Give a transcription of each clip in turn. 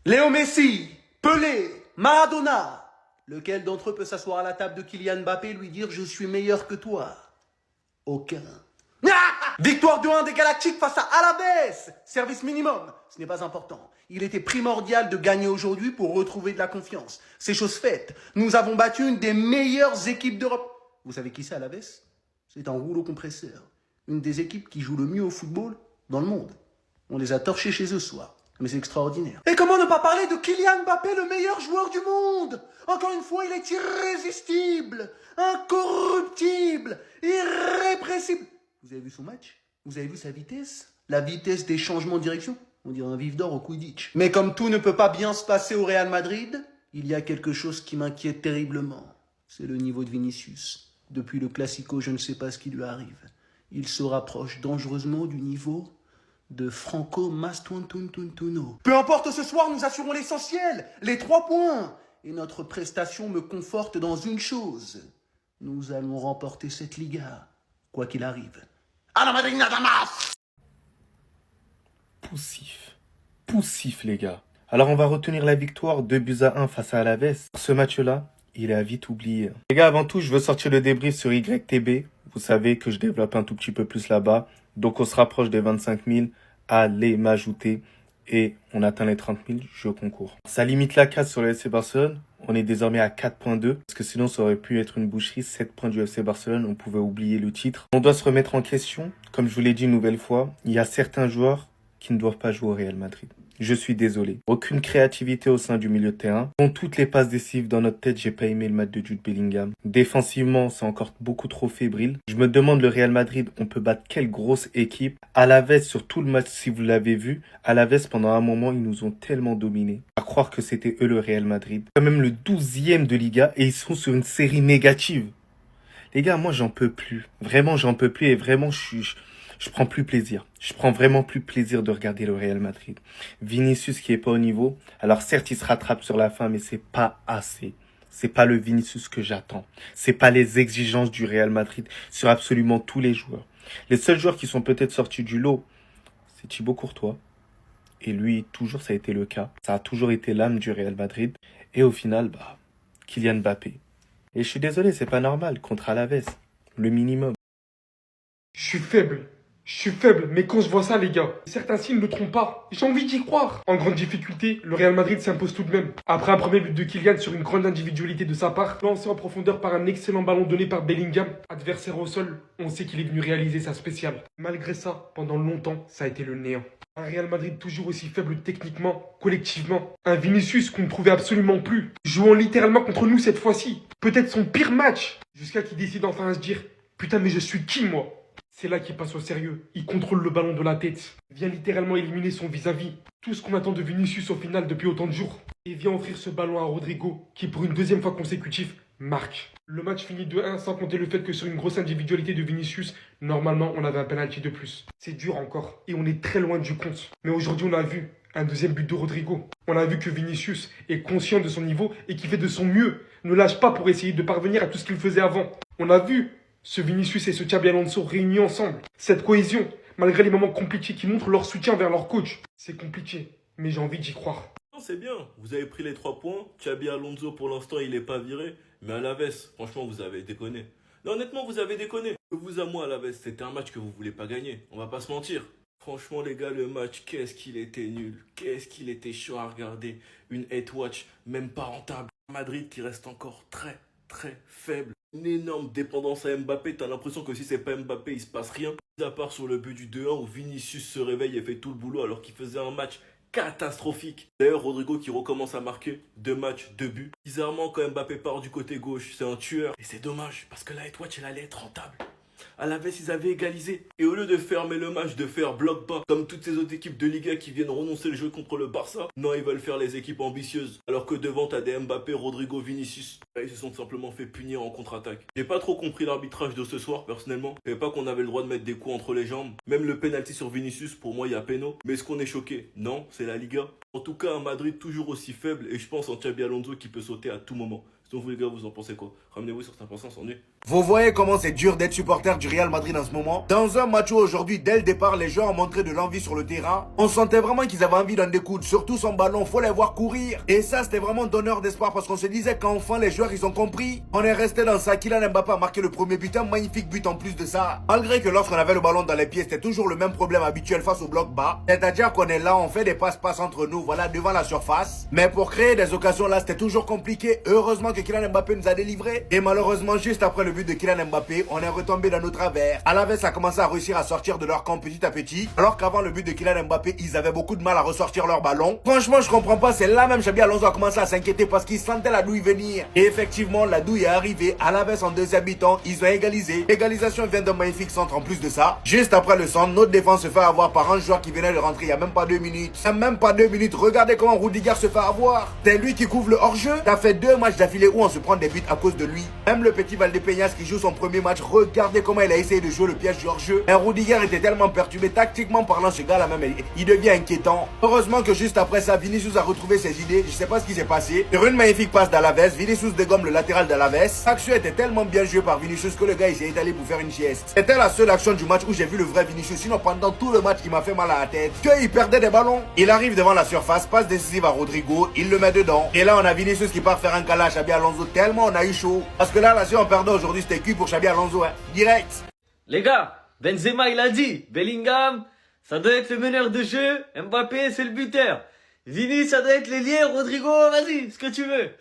Léo Messi, Pelé, Maradona. Lequel d'entre eux peut s'asseoir à la table de Kylian Mbappé et lui dire « Je suis meilleur que toi » Aucun. Victoire 2-1 des Galactiques face à Alavés. Service minimum, ce n'est pas important. Il était primordial de gagner aujourd'hui pour retrouver de la confiance. C'est chose faite. Nous avons battu une des meilleures équipes d'Europe. Vous savez qui c'est Alavés? C'est un rouleau compresseur. Une des équipes qui joue le mieux au football dans le monde. On les a torchés chez eux ce soir. Mais c'est extraordinaire. Et comment ne pas parler de Kylian Mbappé, le meilleur joueur du monde? Encore une fois, il est irrésistible, incorruptible, irrépressible. Vous avez vu son match? Vous avez vu sa vitesse? La vitesse des changements de direction? On dirait un vif d'or au Quidditch. Mais comme tout ne peut pas bien se passer au Real Madrid, il y a quelque chose qui m'inquiète terriblement. C'est le niveau de Vinicius. Depuis le Classico, je ne sais pas ce qui lui arrive. Il se rapproche dangereusement du niveau de Franco Mastantuono. Peu importe, ce soir, nous assurons l'essentiel, les 3 points. Et notre prestation me conforte dans une chose. Nous allons remporter cette Liga, quoi qu'il arrive. A la Madrid nada más! Poussif les gars. Alors on va retenir la victoire 2-1 face à Alavés. Ce match-là, il est à vite oublié. Les gars, avant tout, je veux sortir le débrief sur YTB. Vous savez que je développe un tout petit peu plus là-bas. Donc on se rapproche des 25 000. Allez m'ajouter. Et on atteint les 30 000, je concours. Ça limite la casse sur le FC Barcelone. On est désormais à 4.2. Parce que sinon, ça aurait pu être une boucherie. 7 points du FC Barcelone, on pouvait oublier le titre. On doit se remettre en question. Comme je vous l'ai dit une nouvelle fois, il y a certains joueurs qui ne doivent pas jouer au Real Madrid. Je suis désolé. Aucune créativité au sein du milieu de terrain. Dans toutes les passes décisives dans notre tête, j'ai pas aimé le match de Jude Bellingham. Défensivement, c'est encore beaucoup trop fébrile. Je me demande le Real Madrid, on peut battre quelle grosse équipe. Alavés, sur tout le match, si vous l'avez vu, Alavés, pendant un moment, ils nous ont tellement dominés. À croire que c'était eux le Real Madrid. Quand même le 12e de Liga et ils sont sur une série négative. Les gars, moi, j'en peux plus. Vraiment, j'en peux plus et vraiment, je prends plus plaisir. Je prends vraiment plus plaisir de regarder le Real Madrid. Vinicius qui est pas au niveau. Alors certes, il se rattrape sur la fin, mais c'est pas assez. C'est pas le Vinicius que j'attends. C'est pas les exigences du Real Madrid sur absolument tous les joueurs. Les seuls joueurs qui sont peut-être sortis du lot, c'est Thibaut Courtois. Et lui, toujours, ça a été le cas. Ça a toujours été l'âme du Real Madrid. Et au final, Kylian Mbappé. Et je suis désolé, c'est pas normal. Contre Alavés, le minimum. Je suis faible, mais quand je vois ça, les gars, certains signes ne trompent pas. J'ai envie d'y croire. En grande difficulté, le Real Madrid s'impose tout de même. Après un premier but de Kylian sur une grande individualité de sa part, lancé en profondeur par un excellent ballon donné par Bellingham, adversaire au sol, on sait qu'il est venu réaliser sa spéciale. Malgré ça, pendant longtemps, ça a été le néant. Un Real Madrid toujours aussi faible techniquement, collectivement. Un Vinicius qu'on ne trouvait absolument plus, jouant littéralement contre nous cette fois-ci. Peut-être son pire match, jusqu'à qu'il décide enfin à se dire « Putain mais je suis qui moi ?» C'est là qu'il passe au sérieux. Il contrôle le ballon de la tête. Vient littéralement éliminer son vis-à-vis. Tout ce qu'on attend de Vinicius au final depuis autant de jours. Et vient offrir ce ballon à Rodrigo, qui pour une 2e fois consécutive, marque. Le match finit 2-1 sans compter le fait que sur une grosse individualité de Vinicius, normalement on avait un penalty de plus. C'est dur encore. Et on est très loin du compte. Mais aujourd'hui on a vu un 2e but de Rodrigo. On a vu que Vinicius est conscient de son niveau et qui fait de son mieux. Ne lâche pas pour essayer de parvenir à tout ce qu'il faisait avant. On a vu ce Vinicius et ce Xabi Alonso réunis ensemble. Cette cohésion, malgré les moments compliqués qui montrent leur soutien vers leur coach. C'est compliqué, mais j'ai envie d'y croire. Non, c'est bien, vous avez pris les 3 points. Xabi Alonso, pour l'instant, il n'est pas viré. Mais Alavés, franchement, vous avez déconné. Non, honnêtement, vous avez déconné. De vous à moi, Alavés, c'était un match que vous voulez pas gagner. On va pas se mentir. Franchement, les gars, le match, qu'est-ce qu'il était nul. Qu'est-ce qu'il était chaud à regarder. Une hate watch, même pas rentable. Madrid qui reste encore très, très faible. Une énorme dépendance à Mbappé. T'as l'impression que si c'est pas Mbappé, il se passe rien. À part sur le but du 2-1 où Vinicius se réveille et fait tout le boulot alors qu'il faisait un match catastrophique. D'ailleurs, Rodrigo qui recommence à marquer 2 matchs, 2 buts. Bizarrement, quand Mbappé part du côté gauche, c'est un tueur. Et c'est dommage parce que la Head Watch, elle allait être rentable. Alavés, ils avaient égalisé. Et au lieu de fermer le match, de faire bloc bas, comme toutes ces autres équipes de Liga qui viennent renoncer le jeu contre le Barça, non, ils veulent faire les équipes ambitieuses. Alors que devant, t'as des Mbappé, Rodrigo, Vinicius. Là, ils se sont simplement fait punir en contre-attaque. J'ai pas trop compris l'arbitrage de ce soir, personnellement. Je savais pas qu'on avait le droit de mettre des coups entre les jambes. Même le penalty sur Vinicius, pour moi, il y a péno. Mais est-ce qu'on est choqué? Non, c'est la Liga. En tout cas, un Madrid toujours aussi faible. Et je pense en Xabi Alonso qui peut sauter à tout moment. Sinon, vous les gars, vous en pensez quoi? Ramenez-vous certains pensants, s'ennuie. Vous voyez comment c'est dur d'être supporter du Real Madrid en ce moment? Dans un match où aujourd'hui, dès le départ, les joueurs ont montré de l'envie sur le terrain, on sentait vraiment qu'ils avaient envie d'en découdre, surtout son ballon, faut les voir courir. Et ça, c'était vraiment donneur d'espoir parce qu'on se disait qu'enfin les joueurs, ils ont compris. On est resté dans ça, Kylian Mbappé a marqué le premier but, un magnifique but en plus de ça. Malgré que lorsqu'on avait le ballon dans les pieds, c'était toujours le même problème habituel face au bloc bas. C'est-à-dire qu'on est là, on fait des passes entre nous, voilà, devant la surface. Mais pour créer des occasions là, c'était toujours compliqué. Heureusement que Kylian Mbappé nous a délivré. Et malheureusement, juste après le but de Kylian Mbappé, on est retombé dans nos travers. Alaves a commencé à réussir à sortir de leur camp petit à petit, alors qu'avant le but de Kylian Mbappé, ils avaient beaucoup de mal à ressortir leur ballon. Franchement, je comprends pas, c'est là même Xabi Alonso a commencé à s'inquiéter parce qu'il sentait la douille venir. Et effectivement, la douille est arrivée. Alaves en deuxième mi-temps, ils ont égalisé. L'égalisation vient d'un magnifique centre en plus de ça. Juste après le centre, notre défense se fait avoir par un joueur qui venait de rentrer il y a même pas 2 minutes. Il y a même pas 2 minutes. Regardez comment Rudiger se fait avoir. C'est lui qui couvre le hors-jeu. T'as fait 2 matchs d'affilée où on se prend des buts à cause de lui. Même le petit Valdepeñas qui joue son premier match, regardez comment il a essayé de jouer le piège du hors-jeu. Et Rudiger était tellement perturbé tactiquement parlant, ce gars là même, il devient inquiétant. Heureusement que juste après ça, Vinicius a retrouvé ses idées. Je sais pas ce qui s'est passé. Sur une magnifique passe d'Alaves, Vinicius dégomme le latéral d'Alaves. L'action était tellement bien jouée par Vinicius que le gars il s'est étalé pour faire une sieste. C'était la seule action du match où j'ai vu le vrai Vinicius. Sinon pendant tout le match il m'a fait mal à la tête. Il perdait des ballons. Il arrive devant la surface, passe décisive à Rodrigo, il le met dedans. Et là on a Vinicius qui part faire un câlin à Xabi Alonso. Tellement on a eu chaud. Parce que là si on perdait aujourd'hui c'était cuit pour Xabi Alonso, hein. Direct. Les gars, Benzema il a dit, Bellingham, ça doit être le meneur de jeu, Mbappé c'est le buteur. Vini ça doit être l'ailier, Rodrigo, vas-y, ce que tu veux.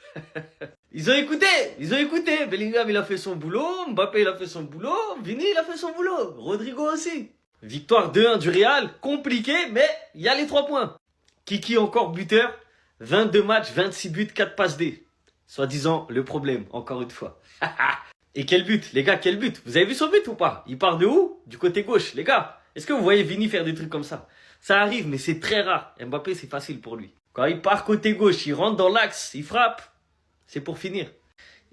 Ils ont écouté. Bellingham il a fait son boulot, Mbappé il a fait son boulot, Vini il a fait son boulot, Rodrigo aussi. Victoire 2-1 du Real, compliqué, mais il y a les 3 points. Kiki encore buteur, 22 matchs, 26 buts, 4 passes D. Soi-disant le problème, encore une fois. Et quel but, les gars, quel but. Vous avez vu son but ou pas? Il part de où? Du côté gauche, les gars. Est-ce que vous voyez Vini faire des trucs comme ça? Ça arrive, mais c'est très rare. Mbappé, c'est facile pour lui. Quand il part côté gauche, il rentre dans l'axe, il frappe. C'est pour finir.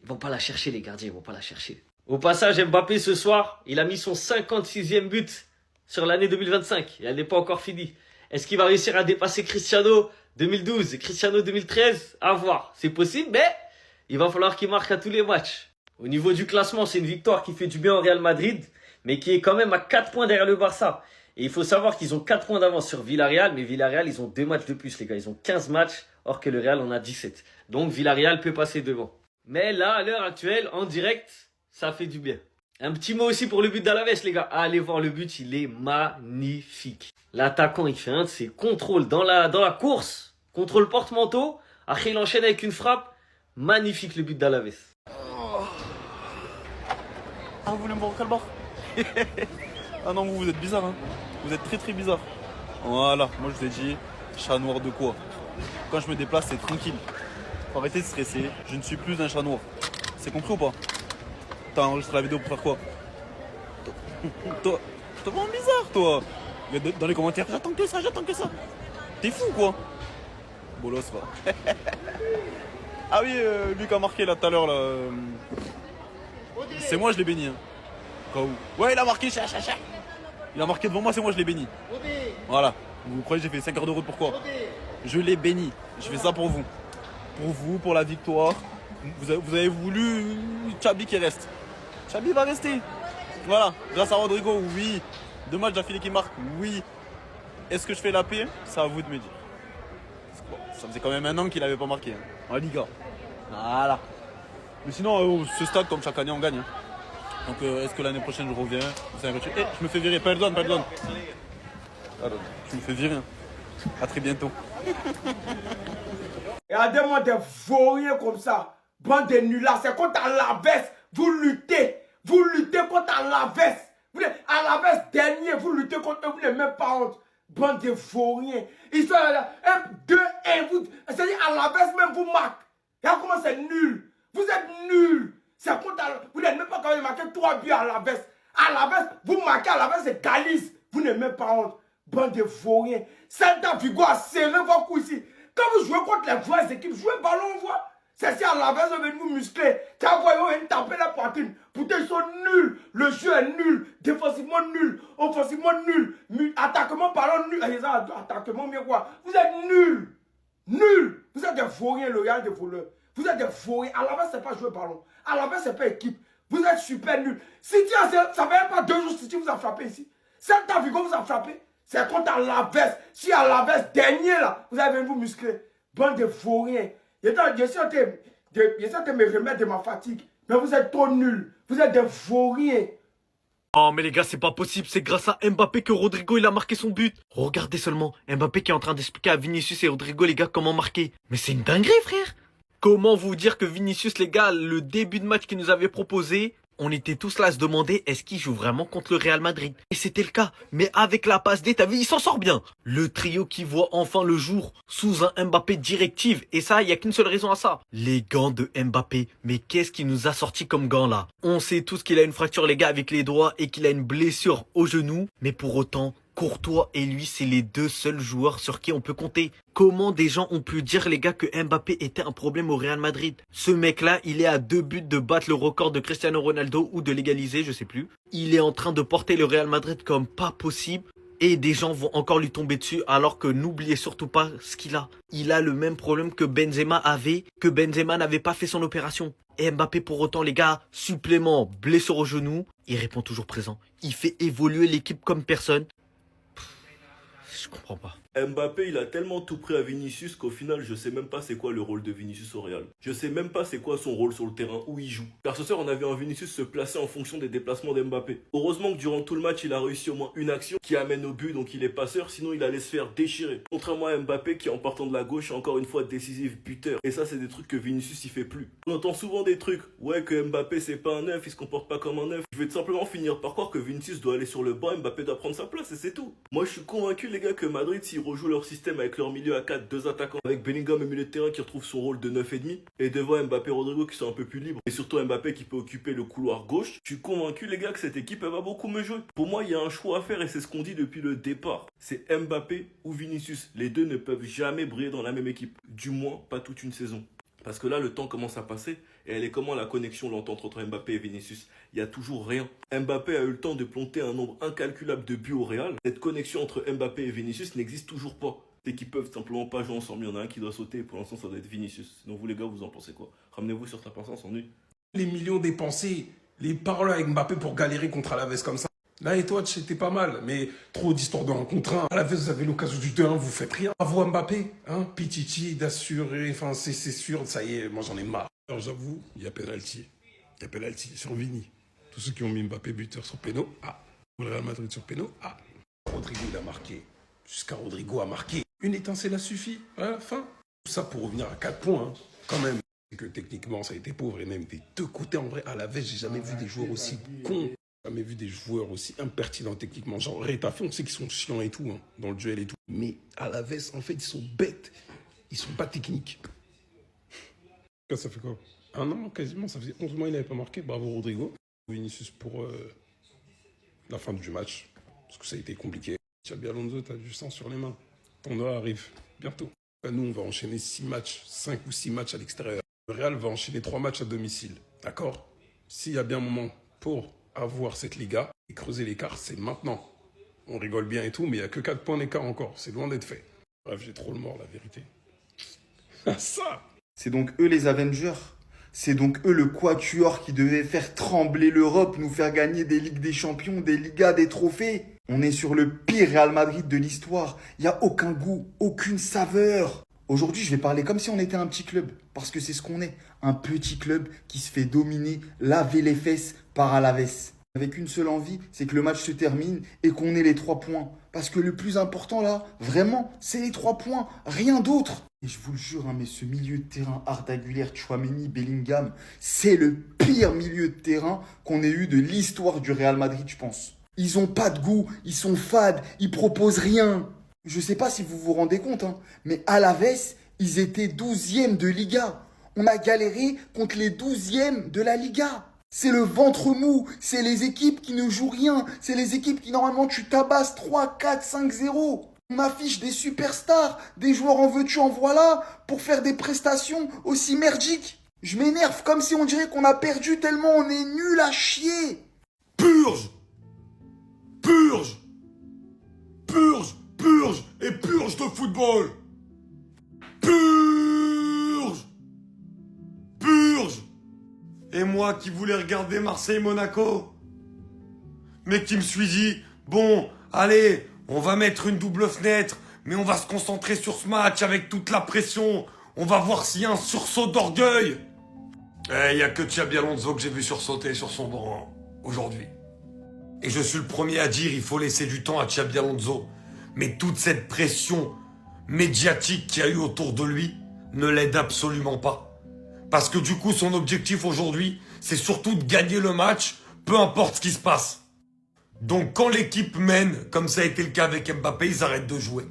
Ils vont pas la chercher, les gardiens, ils vont pas la chercher. Au passage, Mbappé, ce soir, il a mis son 56e but sur l'année 2025. Et elle n'est pas encore finie. Est-ce qu'il va réussir à dépasser Cristiano 2012 et Cristiano 2013? À voir. C'est possible, mais il va falloir qu'il marque à tous les matchs. Au niveau du classement, c'est une victoire qui fait du bien au Real Madrid, mais qui est quand même à 4 points derrière le Barça. Et il faut savoir qu'ils ont 4 points d'avance sur Villarreal, mais Villarreal, ils ont 2 matchs de plus, les gars. Ils ont 15 matchs, or que le Real en a 17. Donc Villarreal peut passer devant. Mais là, à l'heure actuelle, en direct, ça fait du bien. Un petit mot aussi pour le but d'Alaves, les gars. Allez voir le but, il est magnifique. L'attaquant, il fait un de ses contrôles dans la course, contre le porte-manteau. Après, il enchaîne avec une frappe. Magnifique le but d'Alaves. Ah, vous voulez me voir au calbar? Ah non, vous êtes bizarre, hein. Vous êtes très très bizarre. Voilà, moi je vous ai dit, chat noir de quoi? Quand je me déplace, c'est tranquille. Faut arrêter de stresser, je ne suis plus un chat noir. C'est compris ou pas? T'as enregistré la vidéo pour faire quoi? Toi, je te rends bizarre, toi. Dans les commentaires, j'attends que ça. T'es fou, quoi? Bolos, va. Ah oui, lui qui a marqué là tout à l'heure, là. C'est moi, je l'ai béni. Hein. Quand où? Ouais, il a marqué, Il a marqué devant moi, c'est moi, je l'ai béni. Voilà. Vous croyez que j'ai fait 5 heures de route, pourquoi? Je l'ai béni. Je fais ça pour vous. Pour vous, pour la victoire. Vous avez voulu Xabi qui reste. Xabi va rester. Voilà. Grâce à Rodrigo, oui. 2 matchs d'affilée qui marquent, oui. Est-ce que je fais la paix? C'est à vous de me dire. Bon, ça faisait quand même 1 an qu'il n'avait pas marqué. Hein, en Liga. Voilà. Mais sinon, ce stade, comme chaque année, on gagne. Hein. Donc, est-ce que l'année prochaine, je reviens? Je me fais virer. Pardon. Alors, je me fais virer. Hein. À très bientôt. Regardez-moi des vauriens comme ça. Bande de nullards. C'est contre Alaves. Vous luttez. Vous luttez contre Alaves. Alaves dernier. Vous luttez contre eux. Vous n'avez même pas honte. Bande de vauriens. Ils sont là. 1, 2, 1. C'est-à-dire Alaves même vous marque. Regarde comment c'est nul. Vous êtes nuls. C'est contre vous n'êtes même pas quand même marqué 3 buts à Alaves. Alaves, vous marquez Alaves, c'est Galice. Vous n'êtes même pas honte. Bande de vauriens. Celta Vigo a serré vos coups ici. Quand vous jouez contre les vraies équipes, jouez ballon, on voit. C'est si Alaves veut venir vous muscler. Tu as voyé, taper la poitrine. Pourtant, ils sont nuls. Le jeu est nul. Défensivement nul. Offensivement nul. Attaquement parlant nul. Attaquement mieux quoi. Vous êtes nuls. Nuls. Vous êtes des vauriens loyaux, des voleurs. Vous êtes des fourrés. À la base, c'est pas jouer ballon. À la base, c'est pas équipe. Vous êtes super nuls. City, ça fait pas 2 jours City vous a frappé ici. Celta Vigo vous a frappé. C'est contre Alaves. Si Alaves, dernier là, vous avez venu vous muscler. Bande de fourrés. J'essaie de me remettre de ma fatigue. Mais vous êtes trop nuls. Vous êtes des fourrés. Oh mais les gars, c'est pas possible, c'est grâce à Mbappé que Rodrigo il a marqué son but. Regardez seulement, Mbappé qui est en train d'expliquer à Vinicius et Rodrigo les gars comment marquer. Mais c'est une dinguerie frère. Comment vous dire que Vinicius les gars, le début de match qu'il nous avait proposé, on était tous là à se demander est-ce qu'il joue vraiment contre le Real Madrid. Et c'était le cas, mais avec la passe D, t'as vu, il s'en sort bien. Le trio qui voit enfin le jour sous un Mbappé directive, et ça, il y a qu'une seule raison à ça. Les gants de Mbappé, mais qu'est-ce qu'il nous a sorti comme gants là? On sait tous qu'il a une fracture les gars avec les doigts et qu'il a une blessure au genou, mais pour autant, Courtois et lui, c'est les 2 seuls joueurs sur qui on peut compter. Comment des gens ont pu dire, les gars, que Mbappé était un problème au Real Madrid? Ce mec-là, il est à 2 buts de battre le record de Cristiano Ronaldo ou de l'égaliser, je sais plus. Il est en train de porter le Real Madrid comme pas possible. Et des gens vont encore lui tomber dessus alors que n'oubliez surtout pas ce qu'il a. Il a le même problème que Benzema avait, que Benzema n'avait pas fait son opération. Et Mbappé pour autant les gars, supplément, blessure au genou, il répond toujours présent. Il fait évoluer l'équipe comme personne. Je comprends pas. Mbappé, il a tellement tout pris à Vinicius qu'au final, je sais même pas c'est quoi le rôle de Vinicius au Real. Je sais même pas c'est quoi son rôle sur le terrain, où il joue. Car ce soir, on avait un Vinicius se placer en fonction des déplacements d'Mbappé. Heureusement que durant tout le match, il a réussi au moins une action qui amène au but, donc il est passeur, sinon il allait se faire déchirer. Contrairement à Mbappé qui, en partant de la gauche, est encore une fois décisif buteur. Et ça, c'est des trucs que Vinicius, il fait plus. On entend souvent des trucs, ouais, que Mbappé, c'est pas un neuf, il se comporte pas comme un neuf. Je vais tout simplement finir par croire que Vinicius doit aller sur le banc, Mbappé doit prendre sa place, et c'est tout. Moi, je suis convaincu, les gars, que Madrid, s'ils rejouent leur système avec leur milieu à 4, 2 attaquants, avec Bellingham au milieu de terrain qui retrouve son rôle de 9,5, et devant Mbappé et Rodrigo qui sont un peu plus libres, et surtout Mbappé qui peut occuper le couloir gauche, je suis convaincu les gars que cette équipe elle va beaucoup mieux jouer. Pour moi il y a un choix à faire et c'est ce qu'on dit depuis le départ. C'est Mbappé ou Vinicius. Les deux ne peuvent jamais briller dans la même équipe, du moins pas toute une saison. Parce que là, le temps commence à passer et elle est comment la connexion, l'entente entre Mbappé et Vinicius? Il n'y a toujours rien. Mbappé a eu le temps de planter un nombre incalculable de buts au Real. Cette connexion entre Mbappé et Vinicius n'existe toujours pas. C'est qu'ils peuvent simplement pas jouer ensemble. Il y en a un qui doit sauter et pour l'instant, ça doit être Vinicius. Sinon, vous les gars, vous en pensez quoi? Ramenez-vous sur ta personne, s'ennuie. Les millions dépensés, les paroles avec Mbappé pour galérer contre Alaves comme ça. Là, et toi, c'était pas mal, mais trop d'histoires de 1 contre 1. Alaves, vous avez l'occasion du 2-1, vous faites rien. Bravo Mbappé, hein, Pichichi, d'assurer, enfin, c'est sûr, ça y est, moi j'en ai marre. Alors j'avoue, il y a penalty. Il y a penalty sur Vini. Tous ceux qui ont mis Mbappé buteur sur péno, le Real Madrid sur péno, Rodrigo, il a marqué. Jusqu'à Rodrigo a marqué. Une étincelle a suffi, à la fin. Tout ça pour revenir à 4 points, hein, quand même. C'est que techniquement, ça a été pauvre, et même des 2 côtés, en vrai, à la veille, j'ai jamais vu des joueurs aussi cons. Jamais vu des joueurs aussi impertinents techniquement. Genre Retafe, on sait qu'ils sont chiants et tout, hein, dans le duel et tout. Mais à la veste, en fait, ils sont bêtes. Ils sont pas techniques. Ça fait quoi? Un an, quasiment. Ça faisait 11 mois qu'il n'avait pas marqué. Bravo Rodrigo. Vinicius pour la fin du match. Parce que ça a été compliqué. Xabi Alonso, t'as du sang sur les mains. Ton heure arrive bientôt. Nous, on va enchaîner 6 matchs, 5 ou 6 matchs à l'extérieur. Le Real va enchaîner 3 matchs à domicile. D'accord? S'il y a bien un moment pour avoir cette Liga et creuser l'écart, c'est maintenant. On rigole bien et tout, mais il n'y a que 4 points d'écart encore. C'est loin d'être fait. Bref, j'ai trop le mort, la vérité. Ça! C'est donc eux les Avengers. C'est donc eux le quatuor qui devait faire trembler l'Europe, nous faire gagner des Ligues des Champions, des Ligas, des trophées. On est sur le pire Real Madrid de l'histoire. Il n'y a aucun goût, aucune saveur. Aujourd'hui, je vais parler comme si on était un petit club. Parce que c'est ce qu'on est. Un petit club qui se fait dominer, laver les fesses par Alaves. Avec une seule envie, c'est que le match se termine et qu'on ait les 3 points. Parce que le plus important là, vraiment, c'est les 3 points. Rien d'autre. Et je vous le jure, mais ce milieu de terrain, Arda Güler, Tchouaméni, Bellingham, c'est le pire milieu de terrain qu'on ait eu de l'histoire du Real Madrid, je pense. Ils ont pas de goût, ils sont fades, ils proposent rien. Je sais pas si vous vous rendez compte, mais Alaves, ils étaient 12e de Liga. On a galéré contre les 12e de la Liga. C'est le ventre mou, c'est les équipes qui ne jouent rien, c'est les équipes qui normalement tu tabasses 3, 4, 5-0. On affiche des superstars, des joueurs en veux-tu en voilà, pour faire des prestations aussi merdiques. Je m'énerve comme si on dirait qu'on a perdu tellement on est nul à chier. Purge! Purge! Purge! Purge! Et purge de football! Purge! Et moi qui voulais regarder Marseille-Monaco. Mais qui me suis dit, bon, allez, on va mettre une double fenêtre, mais on va se concentrer sur ce match avec toute la pression. On va voir s'il y a un sursaut d'orgueil. Il y a que Xabi Alonso que j'ai vu sursauter sur son banc aujourd'hui. Et je suis le premier à dire, il faut laisser du temps à Xabi Alonso. Mais toute cette pression médiatique qu'il y a eu autour de lui ne l'aide absolument pas. Parce que du coup, son objectif aujourd'hui, c'est surtout de gagner le match, peu importe ce qui se passe. Donc quand l'équipe mène, comme ça a été le cas avec Mbappé, ils arrêtent de jouer.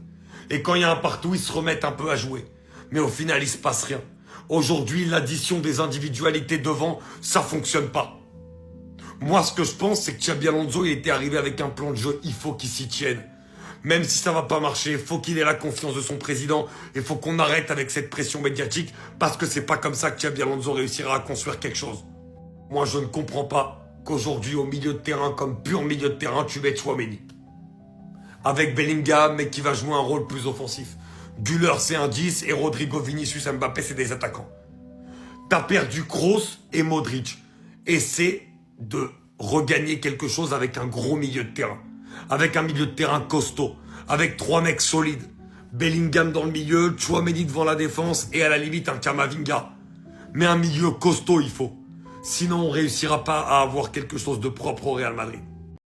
Et quand il y a un partout, ils se remettent un peu à jouer. Mais au final, il se passe rien. Aujourd'hui, l'addition des individualités devant, ça fonctionne pas. Moi, ce que je pense, c'est que Xabi Alonso, il était arrivé avec un plan de jeu, il faut qu'il s'y tienne. Même si ça va pas marcher, il faut qu'il ait la confiance de son président. Il faut qu'on arrête avec cette pression médiatique, parce que c'est pas comme ça que Xabi Alonso réussira à construire quelque chose. Moi, je ne comprends pas qu'aujourd'hui, au milieu de terrain, comme pur milieu de terrain, tu mets Tchouaméni. Avec Bellingham, mais qui va jouer un rôle plus offensif. Güler, c'est un 10, et Rodrigo, Vinicius, Mbappé, c'est des attaquants. T'as perdu Kroos et Modric. Essaie de regagner quelque chose avec un gros milieu de terrain. Avec un milieu de terrain costaud. Avec 3 mecs solides. Bellingham dans le milieu, Tchouaméni devant la défense, et à la limite un Kamavinga. Mais un milieu costaud, il faut. Sinon, on réussira pas à avoir quelque chose de propre au Real Madrid.